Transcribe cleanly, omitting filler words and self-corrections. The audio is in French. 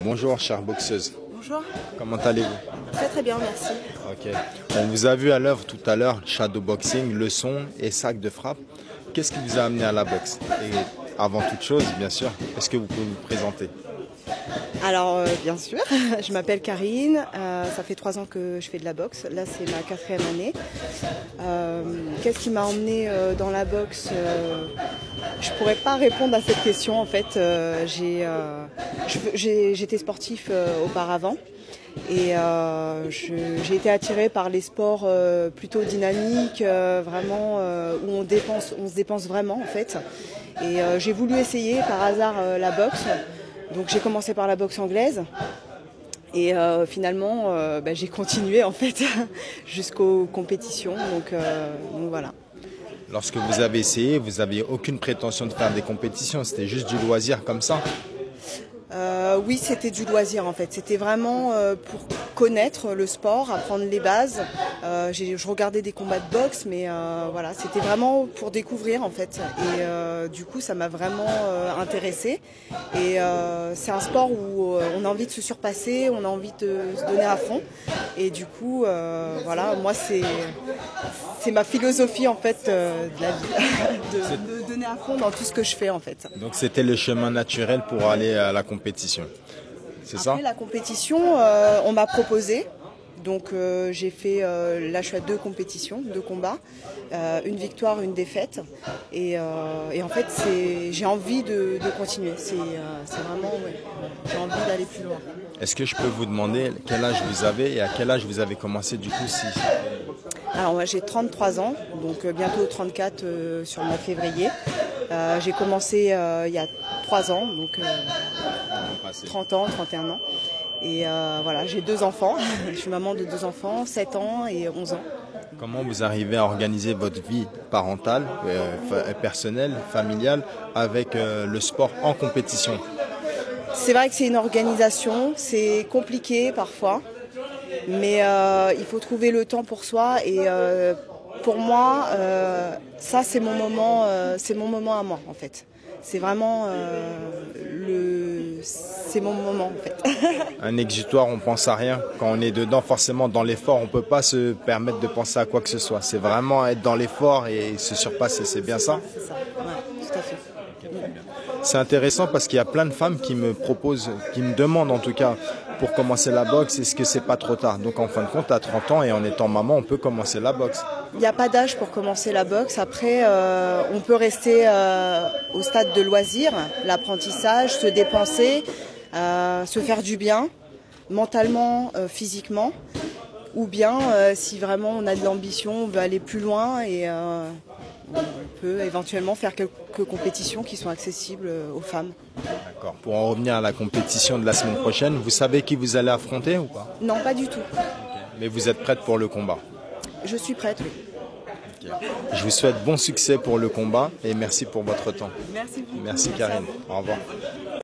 Bonjour chère boxeuse, Bonjour. comment allez-vous? Très très bien, merci. Ok. On vous a vu à l'œuvre tout à l'heure, shadowboxing, leçon et sac de frappe. Qu'est-ce qui vous a amené à la boxe? Et avant toute chose, bien sûr, est-ce que vous pouvez vous présenter? Alors bien sûr, je m'appelle Karine, ça fait 3 ans que je fais de la boxe, là c'est ma 4e année. Qu'est-ce qui m'a emmenée dans la boxe? Je pourrais pas répondre à cette question en fait. J'étais sportif auparavant et j'ai été attirée par les sports plutôt dynamiques, vraiment où on se dépense vraiment en fait. Et j'ai voulu essayer par hasard la boxe. Donc j'ai commencé par la boxe anglaise et finalement j'ai continué en fait jusqu'aux compétitions. Donc voilà. Lorsque vous avez essayé, vous n'aviez aucune prétention de faire des compétitions, c'était juste du loisir comme ça? Oui, c'était du loisir en fait. C'était vraiment pour connaître le sport, apprendre les bases. Je regardais des combats de boxe, mais voilà, c'était vraiment pour découvrir en fait. Et du coup, ça m'a vraiment intéressée. Et c'est un sport où on a envie de se surpasser, on a envie de se donner à fond. Et du coup, voilà, moi c'est ma philosophie en fait de la vie, de donner à fond dans tout ce que je fais en fait. Donc c'était le chemin naturel pour aller à la compétition, c'est ça? Après la compétition, on m'a proposé. Donc j'ai fait, là je suis à 2 compétitions, 2 combats, une victoire, une défaite. Et en fait j'ai envie de continuer. C'est vraiment, ouais, j'ai envie d'aller plus loin. Est-ce que je peux vous demander quel âge vous avez et à quel âge vous avez commencé du coup si... Alors moi j'ai 33 ans, donc bientôt 34 sur le mois de février. J'ai commencé il y a 3 ans, donc 30 ans, 31 ans. Et voilà, j'ai 2 enfants, je suis maman de 2 enfants, 7 ans et 11 ans. Comment vous arrivez à organiser votre vie parentale, personnelle, familiale avec le sport en compétition? C'est vrai que c'est une organisation, c'est compliqué parfois, mais il faut trouver le temps pour soi et pour moi, ça c'est mon moment à moi en fait. C'est vraiment c'est mon moment en fait. Un exutoire, on pense à rien. Quand on est dedans, forcément dans l'effort, on peut pas se permettre de penser à quoi que ce soit. C'est vraiment être dans l'effort et se surpasser, c'est bien ça? C'est ça, ouais, tout à fait. C'est intéressant parce qu'il y a plein de femmes qui me proposent, qui me demandent en tout cas, pour commencer la boxe, est-ce que c'est pas trop tard? Donc en fin de compte, à 30 ans et en étant maman, on peut commencer la boxe. Il n'y a pas d'âge pour commencer la boxe. Après, on peut rester au stade de loisir, l'apprentissage, se dépenser, se faire du bien, mentalement, physiquement. Ou bien, si vraiment on a de l'ambition, on veut aller plus loin et on peut éventuellement faire quelques compétitions qui sont accessibles aux femmes. D'accord. Pour en revenir à la compétition de la semaine prochaine, vous savez qui vous allez affronter ou pas? Non, pas du tout. Mais vous êtes prête pour le combat? Je suis prête, oui. Okay. Je vous souhaite bon succès pour le combat et merci pour votre temps. Merci beaucoup. Merci Karine. Au revoir.